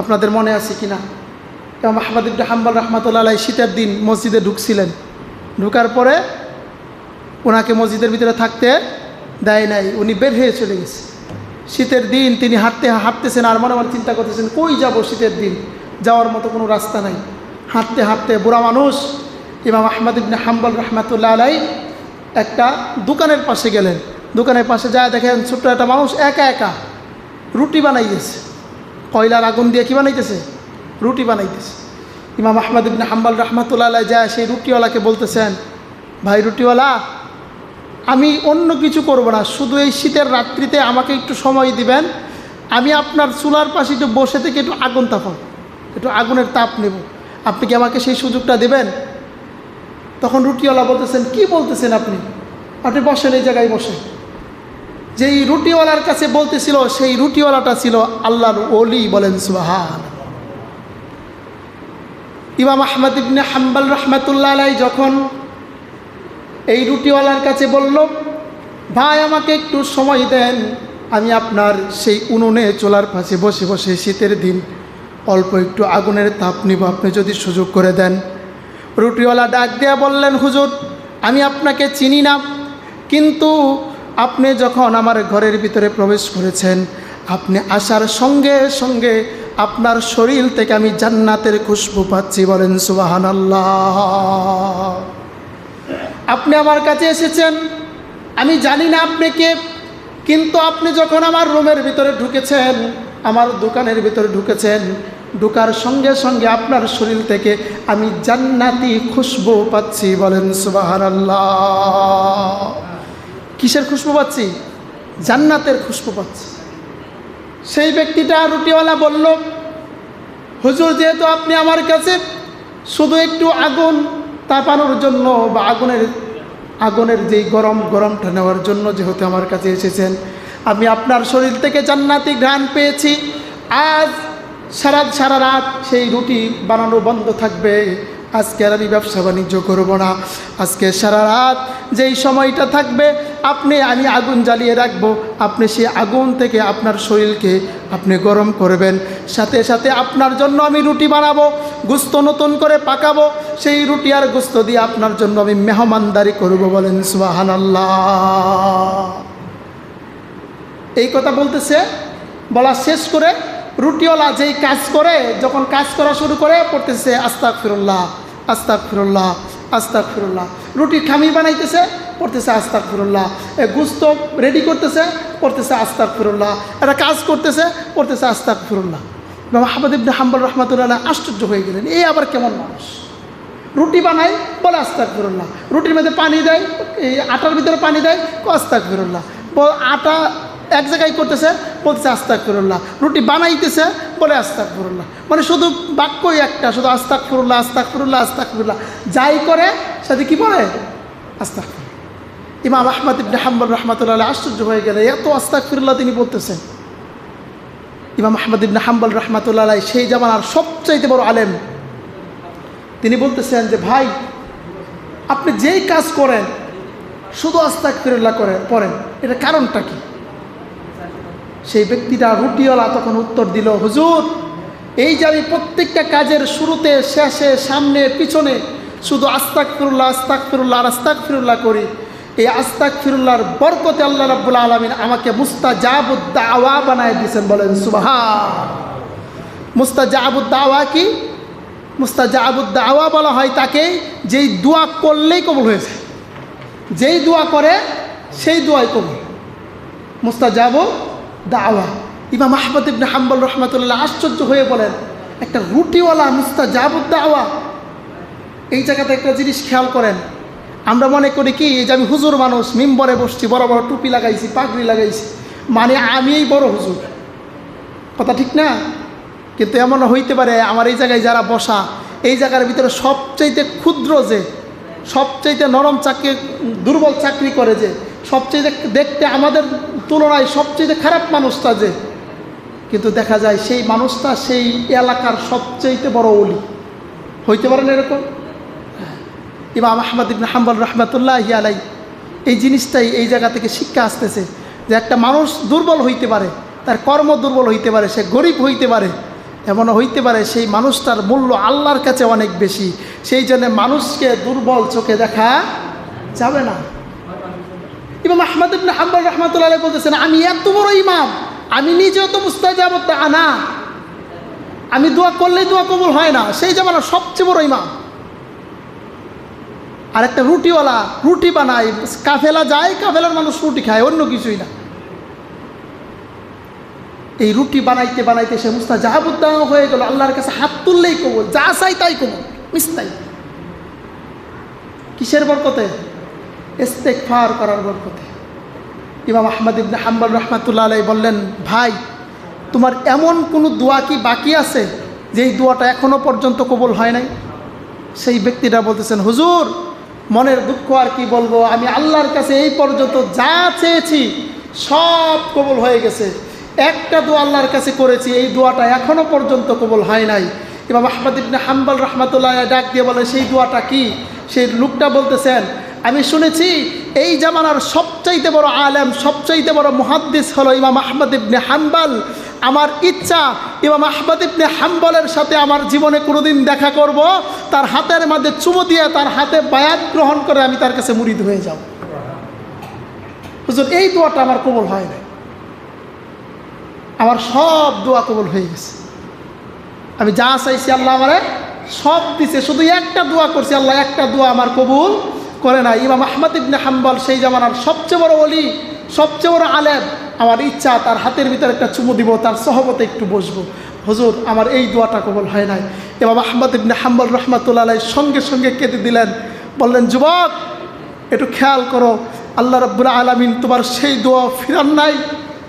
আপনাদের মনে আছে কিনা ইমাম আহমদ ইবনে হাম্বল রাহমাতুল্লাহ আলাইহি শীতের দিন মসজিদে ঢুকছিলেন। ঢুকার পরে ওনাকে মসজিদের ভিতরে থাকতে দেয় নাই, উনি বের হয়ে চলে গেছে। শীতের দিন তিনি হাঁটতেছেন আর মনে মনে চিন্তা করতেছেন কই যাব, শীতের দিন যাওয়ার মতো কোনো রাস্তা নাই। হাঁটতে হাঁটতে বুড়া মানুষ ইমাম আহমদ ইবনে হাম্বল রাহমাতুল্লাহ আলাইহি একটা দোকানের পাশে গেলেন। দোকানের পাশে যায় দেখেন ছোট্ট একটা মানুষ একা একা রুটি বানাইতেছে। কয়লার আগুন দিয়ে কি বানাইতেছে? রুটি বানাইতেছে। ইমাম আহমদ ইবনে হাম্বল রাহমাতুল্লাহ আলাইহি যায় সেই রুটিওয়ালাকে বলতেছেন, ভাই রুটিওয়ালা, আমি অন্য কিছু করব না, শুধু এই শীতের রাত্রিতে আমাকে একটু সময় দিবেন, আমি আপনার চুলার পাশে একটু বসে থেকে একটু আগুন তাপাব, একটু আগুনের তাপ নেব, আপনি কি আমাকে সেই সুযোগটা দেবেন? তখন রুটিওয়ালা বলতেছেন, কি বলতেছেন আপনি? আপনি বসেন, এই জায়গায় বসেন। যেই রুটিওয়ালার কাছে বলতেছিল সেই রুটিওয়ালাটা ছিল আল্লাহর ওলি, বলেন সুবহান। ইমাম আহমদ ইবনে হাম্বল রাহমাতুল্লাহ আলাইহি যখন এই রুটিওয়ালার কাছে বলল, ভাই আমাকে একটু সময় দেন, আমি আপনার সেই উনুনে চুলার পাশে বসে বসে শীতের দিন অল্প একটু আগুনের তাপ নিব, আপনি যদি সুযোগ করে দেন। রুটিওয়ালা ডাক দেয়া বললেন, হুজুর আমি আপনাকে চিনি না, কিন্তু আপনি যখন আমার ঘরের ভিতরে প্রবেশ করেছেন, আপনি আসার সঙ্গে সঙ্গে আপনার শরীর থেকে আমি জান্নাতের খুশবু পাচ্ছি, বলেন সুবহানাল্লাহ। আপনি আমার কাছে এসেছেন, আমি জানি না আপনি কে, কিন্তু আপনি যখন আমার রুমের ভিতরে ঢুকেছেন, আমার দোকানের ভিতরে ঢুকেছেন, ঢুকার সঙ্গে সঙ্গে আপনার শরীর থেকে আমি জান্নাতি খুশবু পাচ্ছি, বলেন সুবহানাল্লাহ। কিসের খুশবু পাচ্ছি? জান্নাতের খুশবু পাচ্ছি। সেই ব্যক্তিটা রুটিওয়ালা বলল, হুজুর যেহেতু আপনি আমার কাছে শুধু একটু আগুন তাপানোর জন্য বা আগুনের যেই গরমটা নেওয়ার জন্য যেহেতু আমার কাছে এসেছেন, আমি আপনার শরীর থেকে জান্নাতি ঘ্রাণ পেয়েছি, আজ সারা রাত সেই রুটি বানানো বন্ধ থাকবে, আজকে আর আমি ব্যবসা বাণিজ্য করব না, আজকে সারা রাত যেই সময়টা থাকবে আমি আগুন জ্বালিয়ে রাখবো, আপনি সেই আগুন থেকে আপনার শরীরকে আপনি গরম করবেন, সাথে সাথে আপনার জন্য আমি রুটি বানাবো, গোস্ত নতুন করে পাকাবো, সেই রুটি আর গোস্ত দিয়ে আপনার জন্য আমি মেহমানদারি করব, বলেন সুবহানাল্লাহ। এই কথা বলতেছে, বলা শেষ করে রুটিওয়ালা যেই কাজ করে, যখন কাজ করা শুরু করে পড়তেছে আস্তাগফিরুল্লাহ আস্তাগফিরুল্লাহ আস্তাগফিরুল্লাহ, রুটির খামি বানাইতেছে, পড়তেছে আস্তাগফিরুল্লাহ, গোস্ত রেডি করতেছে, পড়তেছে আস্তাগফিরুল্লাহ, একটা কাজ করতেছে, পড়তেছে আস্তাগফিরুল্লাহ। ইমাম আহমদ ইবনে হাম্বল রাহমাতুল্লাহ আলাইহি আশ্চর্য হয়ে গেলেন, এই আবার কেমন মানুষ? রুটি বানায় বলে আস্তাগফিরুল্লাহ, রুটির মধ্যে পানি দেয়, এই আটার ভিতরে পানি দেয়, আস্তাগফিরুল্লাহ, আটা এক জায়গায় করতেছে, বলতেছে আস্তাগফিরুল্লাহ, রুটি বানাইতেছে, বলে আস্তাগফিরুল্লাহ, মানে শুধু বাক্যই একটা, শুধু আস্তাগফিরুল্লাহ আস্তাগফিরুল্লাহ আস্তাগফিরুল্লাহ, যাই করে সাথে কি বলে? আস্তাগফিরুল্লাহ। ইমাম আহমদ ইবনে হাম্বল রাহমাতুল্লাহ আলাইহি আশ্চর্য হয়ে গেলে, এত আস্তাগফিরুল্লাহ তিনি বলতেছেন। ইমাম আহমদ ইবনে হাম্বল রাহমাতুল্লাহ আলাইহি সেই জামানার সবচাইতে বড় আলেম, তিনি বলতেছেন যে ভাই আপনি যেই কাজ করেন শুধু আস্তাগফিরুল্লাহ পড়েন, এটা কারণটা কি? সেই ব্যক্তিটা রুটিওয়ালা তখন উত্তর দিল, হুজুর এই যে আমি প্রত্যেকটা কাজের শুরুতে শেষে সামনে পিছনে শুধু আস্তাগফিরুল্লাহ আস্তাগফিরুল্লাহ আর আস্তাগফিরুল্লাহ করি, এই আস্তাগফিরুল্লাহর বরকতে আল্লাহ রাব্বুল আলামিন আমাকে মুস্তাজাবুদ দাওয়া বানায় দিয়েছেন, বলেন সুবহান। মুস্তাজাবুদ দাওয়া কি? মুস্তাজাবুদ দাওয়া বলা হয় তাকে যেই দোয়া করলেই কবুল হয়েছে, যেই দোয়া করে সেই দোয়াই কবুল, মুস্তাজাবুদ দাওয়া। ইমাম আহমদ ইবনে হাম্বল রাহমাতুল্লাহ আশ্চর্য হয়ে বলেন, একটা রুটিওয়ালা মুস্তাজাবুদ দাওয়া। এই জায়গাতে একটা জিনিস খেয়াল করেন, আমরা মনে করি কি যে আমি হুজুর মানুষ, মিম্বরে বসছি, বড় বড় টুপি লাগাইছি, পাগড়ি লাগাইছি, মানে আমি এই বড় হুজুর, কথা ঠিক না? কিন্তু এমন হইতে পারে আমার এই জায়গায় যারা বসা, এই জায়গার ভিতরে সবচাইতে ক্ষুদ্র, যে সবচাইতে নরম চাকরি দুর্বল চাকরি করে, যে সবচেয়ে দেখতে আমাদের তুলনায় সবচেয়ে খারাপ মানুষটা, যে কিন্তু দেখা যায় সেই মানুষটা সেই এলাকার সবচেয়ে বড় ওলি হইতে পারেন এরকম। ইমাম আহমদ ইবনে হাম্বল রাহমাতুল্লাহি আলাইহি এই জিনিসটাই এই জায়গা থেকে শিক্ষা আসতেছে, যে একটা মানুষ দুর্বল হইতে পারে, তার কর্ম দুর্বল হইতে পারে, সে গরিব হইতে পারে, এমনও হইতে পারে সেই মানুষটার মূল্য আল্লাহর কাছে অনেক বেশি, সেই জন্য মানুষকে দুর্বল চোখে দেখা যাবে না। ইমাম আহমদ ইবনে হাম্বল রাহমাতুল্লাহ আলাইহি বলতেছেন, আমি এত বড় ইমাম, আমি নিজেও তো মুস্তাজাব না, আমি দোয়া করলেই দোয়া কবুল হয় না, সেই জামানার সবচেয়ে বড় ইমাম। আর একটা রুটিওয়ালা রুটি বানায়, কাফেলা যায়, কাফেলার মানুষ রুটি খায়, অন্য কিছুই না। এই রুটি বানাইতে বানাইতে সে মুস্তাজাবুদ্দাহ হয়ে গেল, আল্লাহর কাছে হাত তুললেই কবুল, যা চাই তাই কবুল, মিস্তাই। কিসের বরকতে? ইস্তেগফার করার বরকতে। ইমাম আহমদ ইবনে হাম্বল রাহমাতুল্লাহ আলাইহি বললেন, ভাই তোমার এমন কোনো দোয়া কি বাকি আছে যেই দোয়াটা এখনো পর্যন্ত কবুল হয় নাই? সেই ব্যক্তিটা বলতেছেন, হুজুর মনের দুঃখ আর কি বলবো, আমি আল্লাহর কাছে এই পর্যন্ত যা চেয়েছি সব কবুল হয়ে গেছে, একটা দোয়া আল্লাহর কাছে করেছি, এই দোয়াটা এখনো পর্যন্ত কবুল হয় নাই। ইমাম আহমদ ইবনে হাম্বল রাহমাতুল্লাহ ডাক দিয়ে বলে, সেই দোয়াটা কি? সেই লোকটা বলতেছেন, আমি শুনেছি এই জামানার সবচাইতে বড় আলেম, সবচাইতে বড় মুহাদ্দিস হলো ইমাম আহমদ ইবনে হাম্বল। আমার ইচ্ছা ইমাম আহমদ ইবনে হাম্বলের সাথে আমার জীবনে কোনোদিন দেখা করব, তার হাতের মধ্যে চুমু দিয়ে তার হাতে বায়াত গ্রহণ করে আমি তার কাছে মুরিদ হয়ে যাব। হুজুর এই দোয়াটা আমার কবুল হয় না, আমার সব দোয়া কবুল হয়ে গেছে, আমি যা চাইছি আল্লাহ আমারে সব দিছে, শুধু একটা দোয়া করছি, আল্লাহ একটা দোয়া আমার কবুল করে না। ইমাম আহমদ ইবনে হাম্বল সেই জামানার সবচেয়ে বড় ওলি, সবচেয়ে বড় আলেম, আমার ইচ্ছা তার হাতের ভিতরে একটা চুমু দিব, তার সহবতে একটু বসবো, হুজুর আমার এই দোয়াটা কবুল হয় নাই। ইমাম আহমদ ইবনে হাম্বল রাহমাতুল্লাহ আলাইহি সঙ্গে সঙ্গে কেঁদে দিলেন, বললেন, যুবক একটু খেয়াল করো, আল্লাহ রাব্বুল আলামিন তোমার সেই দোয়া ফিরান নাই,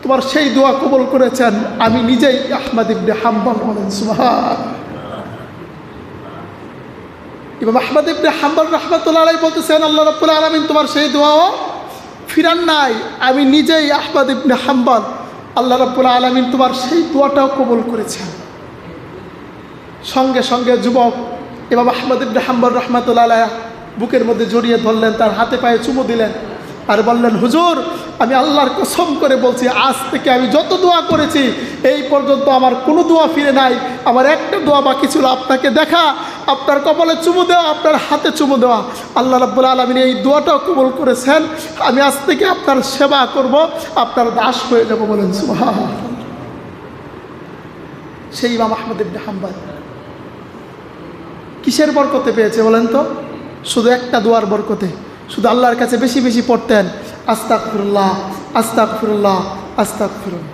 তোমার সেই দোয়া কবুল করেছেন, আমি নিজেই আহমদ ইবনে হাম্বল। বলেন সুবহান। ইমাম আহমদ ইবনে হাম্বল রাহমাতুল্লাহ আলাইহি বলতেছেন, আল্লাহ রাব্বুল আলামিন তোমার সেই দোয়াও ফিরান নাই, আমি নিজেই আহমদ ইবনে হাম্বল, আল্লাহ রাব্বুল আলামিন তোমার সেই দোয়াটাও কবুল করেছেন। সঙ্গে সঙ্গে যুবক ইমাম আহমদ ইবনে হাম্বল রাহমাতুল্লাহ আলাইহি বুকের মধ্যে জড়িয়ে ধরলেন, তার হাতে পায়ে চুমু দিলেন আর বললেন, হুজুর আমি আল্লাহর কসম করে বলছি, আজ থেকে আমি যত দোয়া করেছি এই পর্যন্ত আমার কোনো দোয়া ফিরে নাই, আমার একটা দোয়া বাকি ছিল, আপনাকে দেখা, আপনার কপালে চুমু দেওয়া, আপনার হাতে চুমু দেওয়া, আল্লাহ রাব্বুল আলামিন এই দোয়াটাও কবুল করেছেন, আমি আজ থেকে আপনার সেবা করব, আপনার দাস হয়ে যাব। বলেন সুবহান। সেই ইমাম আহমদ ইবনে হাম্বল কিসের বরকতে পেয়েছে বলেন তো? শুধু একটা দোয়ার বরকতে, শুধু আল্লাহর কাছে বেশি বেশি পড়তেন, আস্তাগফিরুল্লাহ আস্তাগফিরুল্লাহ আস্তাগফিরুল্লাহ।